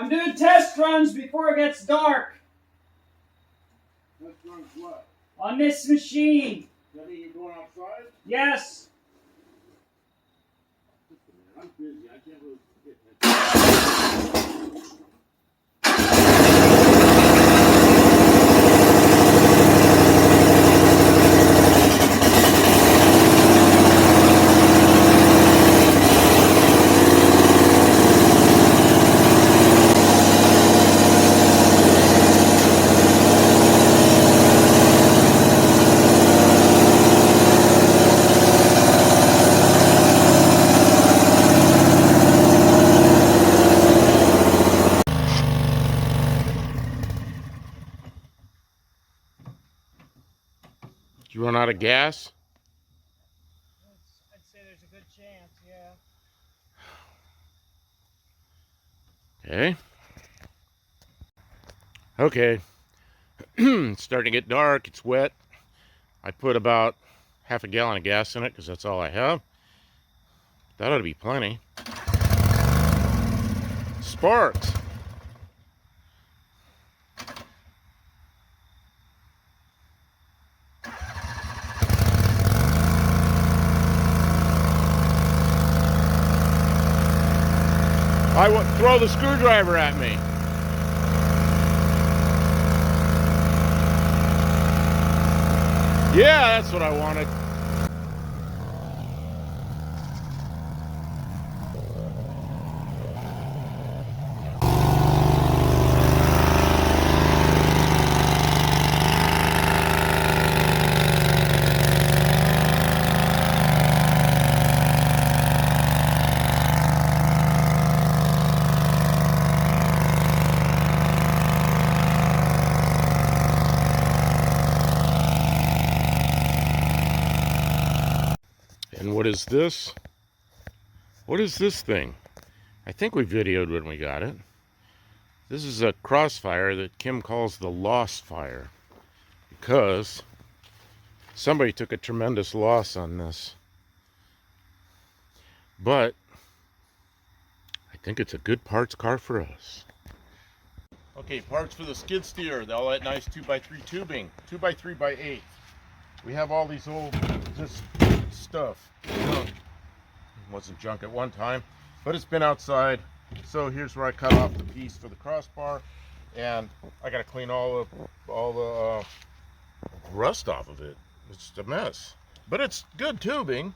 I'm doing test runs before it gets dark. Test runs what? On this machine. Does that mean you're going outside? Yes. I'm busy. I can't really get that. You run out of gas? I'd say there's a good chance, yeah. Okay. Okay. It's starting to get dark. It's wet. I put about half a gallon of gas in it because that's all I have. That ought to be plenty. Sparks. I would throw the screwdriver at me. Yeah, that's what I wanted. And what is this? What is this thing? I think we videoed when we got it. This is a crossfire that Kim calls the loss fire because somebody took a tremendous loss on this. But I think it's a good parts car for us. Okay, parts for the skid steer. All that nice 2x3 tubing, 2x3x8. We have all these old just stuff. Junk. It wasn't junk at one time, but it's been outside. So here's where I cut off the piece for the crossbar, and I got to clean all the rust off of it. It's a mess, but it's good tubing.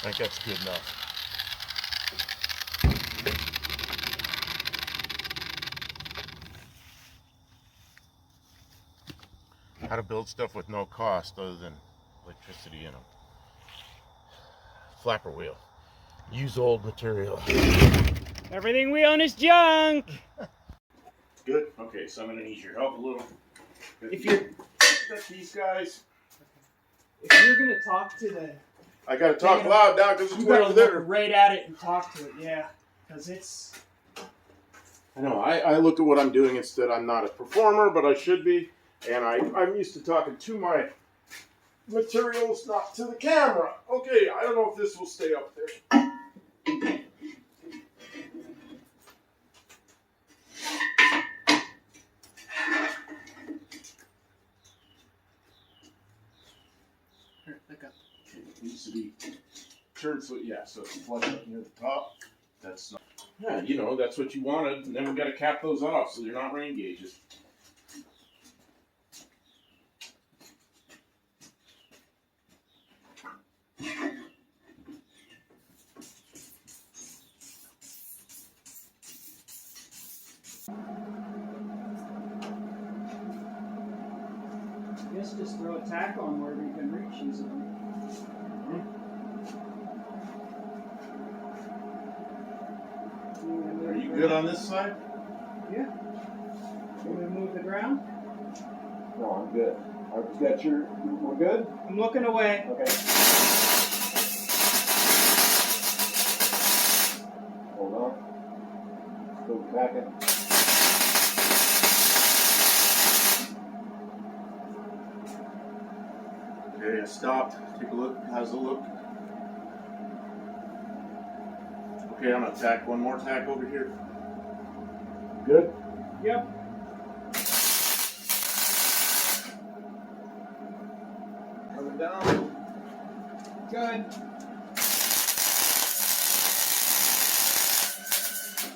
I think that's good enough. How to build stuff with no cost other than electricity in them. Flapper wheel. Use old material. Everything we own is junk. Good. Okay, so I'm gonna need your help a little. If you're Got these guys. if you're gonna talk to the, I gotta talk loud now because it's you way gotta over look there. right at it and talk to it, yeah, because it's. I know. I look at what I'm doing instead. I'm not a performer, but I should be, and I'm used to talking to my materials, not to the camera. Okay, I don't know if this will stay up there. Here, look up. Okay, it needs to be turned so yeah, so it's flush up near the top. That's not. Yeah, you know that's what you wanted, and then we got to cap those off so they're not rain gauges. I guess just throw a tack on wherever you can reach easily. Are you good on this side? Yeah. Can we move the ground? No, I'm good. I've got your. We're good? I'm looking away. Okay. Hold on. Still tacking. Okay, I stopped. Take a look. How's it look? Okay, I'm gonna tack one more tack over here. Good? Yep. Coming down. Good.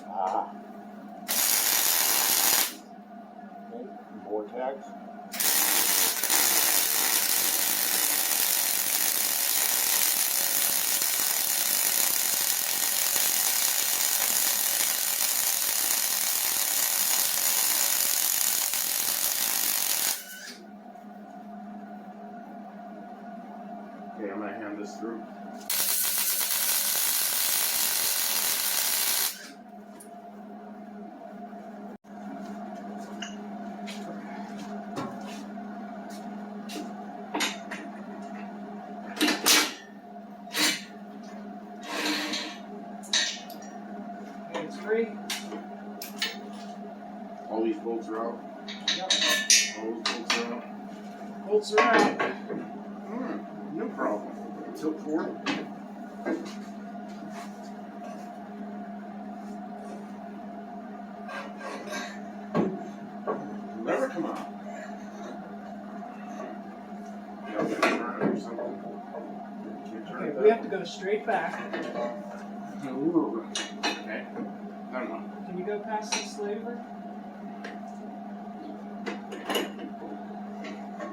Ah. Okay, more tacks. Okay, I'm gonna hand this through. Okay, it's free. All these bolts are out. Yep. All those bolts are out. Bolts are out. No problem. Tilt forward. Never come out. You have to turn it or something. Can't turn Okay, it we have to go straight back. Okay. Done one. Can you go past this lever?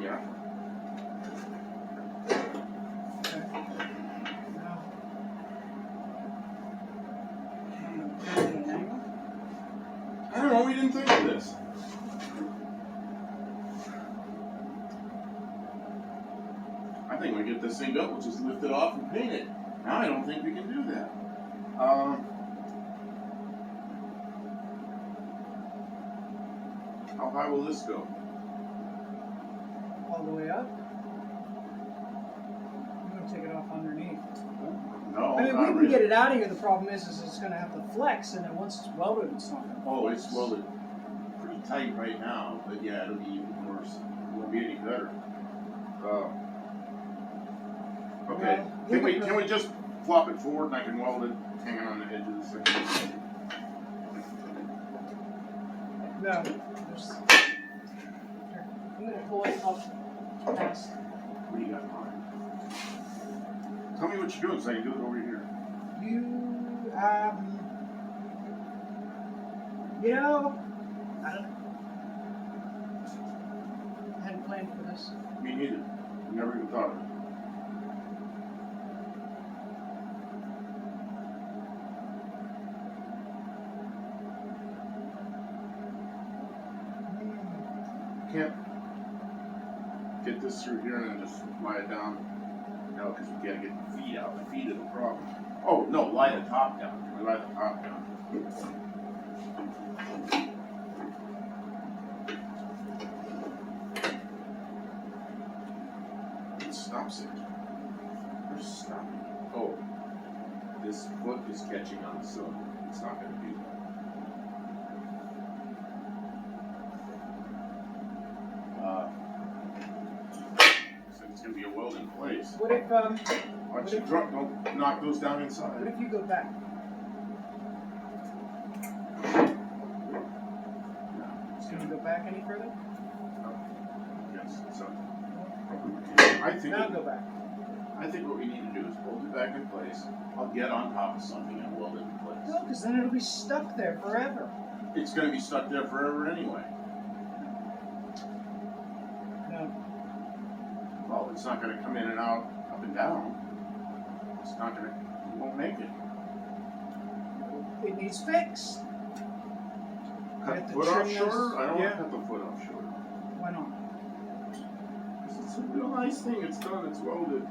Yeah. Okay. Now. I don't know, we didn't think of this. I think we get this thing up, we'll just lift it off and paint it. Now I don't think we can do that. How high will this go? All the way up. I'm gonna take it off underneath. No, I mean, not we can really. get it out of here. The problem is it's gonna have to flex, and then once it's welded, it's not gonna. Oh, flex. it's welded pretty tight right now, but yeah, it'll be even worse. It won't be any better. Okay, Well, can we just flop it forward and I can weld it hanging on the edge of this thing? No. There's... Here, I'm gonna pull it up past. What do you got on? Tell me what you're doing so I can do it over here. You know, I don't. I hadn't planned for this. Me neither. Never even thought of it. Can't get this through here and then just lie it down. No, because we gotta get the feet out. The feet are the problem. Oh, no, lie the top down. Can we lie the top down? It stops it. Where's stopping? Oh, this foot is catching on the cylinder. It's not gonna do that. So it's gonna be a weld in place. What if Why don't you don't knock those down What inside? if you go back? Can you go back any further? Yes. So I think Now go back. what we need to do is hold it back in place. I'll get on top of something and weld it in place. No, because then it'll be stuck there forever. It's gonna be stuck there forever anyway. No. Well, it's not gonna come in and out, up and down. It's not gonna. It won't make it. It needs fixed. Cut have the to foot off trim those- shorter? I don't yeah. want to cut the foot off shorter. Why not? It's a real nice thing. It's done. It's welded.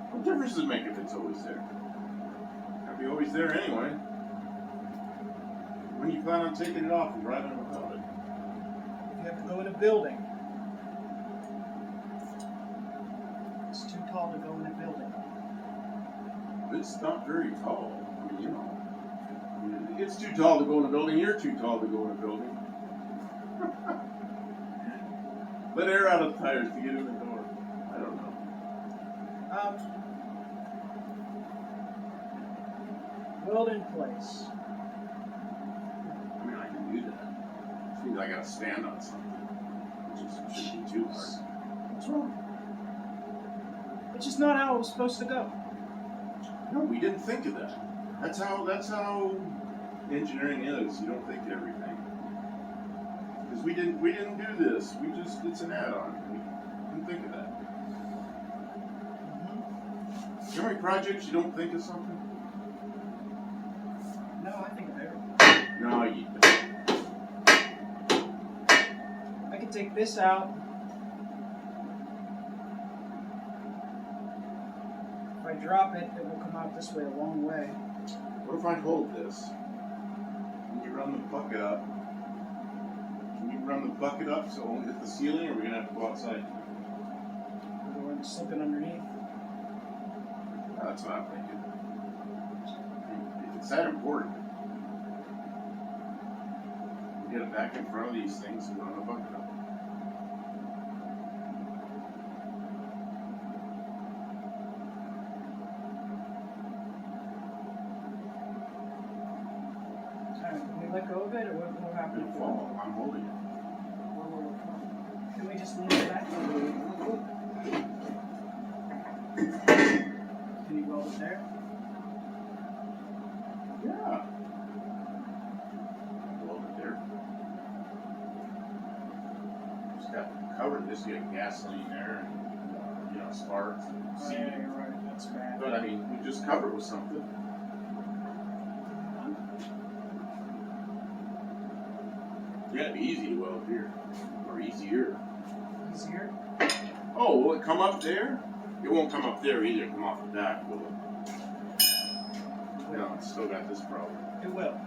What difference does it make if it's always there? It'll be always there anyway. When you plan on taking it off and driving without it? You have to go in a building. It's too tall to go in a building. It's not very tall. I mean, you know. It's too tall to go in a building. You're too tall to go in a building. Let air out of the tires to get in the door. I don't know. Weld in place. I mean, I can do that. Which means I gotta stand on something. Which shouldn't be too hard. What's wrong? It's just not how it was supposed to go. No, we didn't think of that. That's how engineering is. You don't think of everything. Because we didn't do this. It's an add-on. We didn't think of that. You know how many projects you don't think of something? No, I think of everything. No, you don't. I can take this out. If I drop it, it will come out this way a long way. What if I hold this? Can you run the bucket up? Can you run the bucket up so it won't hit the ceiling, or are we gonna have to go outside? We're slipping underneath. That's what I'm thinking. If it's that important, we get it back in front of these things and run the bucket up. Alright, can we let go of it, or what will happen? It'll fall. I'm holding it. Can we just lean it back? Can you weld it there? Yeah. Weld it there. Just got covered this, you got gasoline there, and sparks and Oh, seed. yeah, you're right. That's bad. But I mean, we just cover it with something. It's gotta be easy to weld here, or easier. Easier? Oh, will it come up there? It won't come up there either. Come off the back, will it? No, it's still got this problem. It will.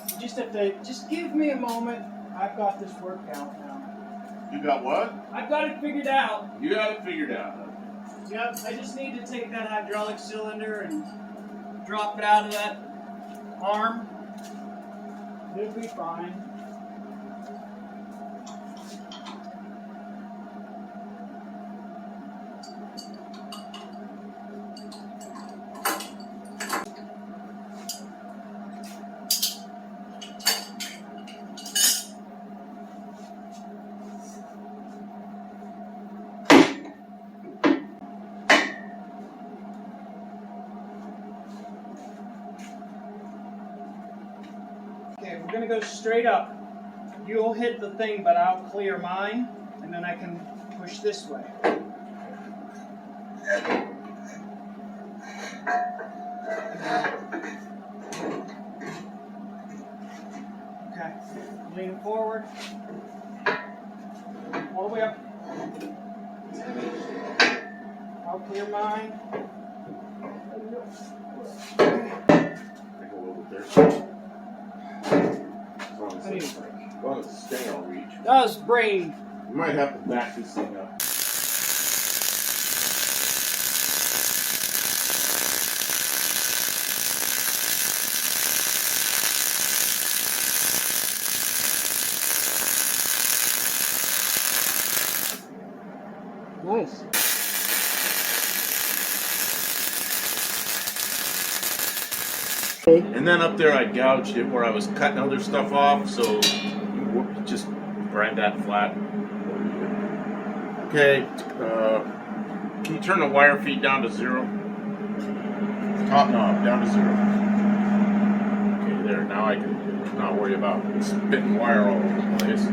You just have to, just give me a moment. I've got this worked out now. You got what? I've got it figured out. You got it figured out. Yep, I just need to take that hydraulic cylinder and drop it out of that arm. It'll be fine. Okay, we're gonna go straight up. You'll hit the thing, but I'll clear mine, and then I can push this way. Okay, lean forward. All the way up. I'll clear mine. I go over there. As long as it's staying, I'll reach. That was brain. You might have to back this thing up. Nice. And then up there I gouged it where I was cutting other stuff off, so you just grind that flat. Okay, can you turn the wire feed down to 0? Top knob down to 0. Okay, there, now I can not worry about spitting wire all over the place.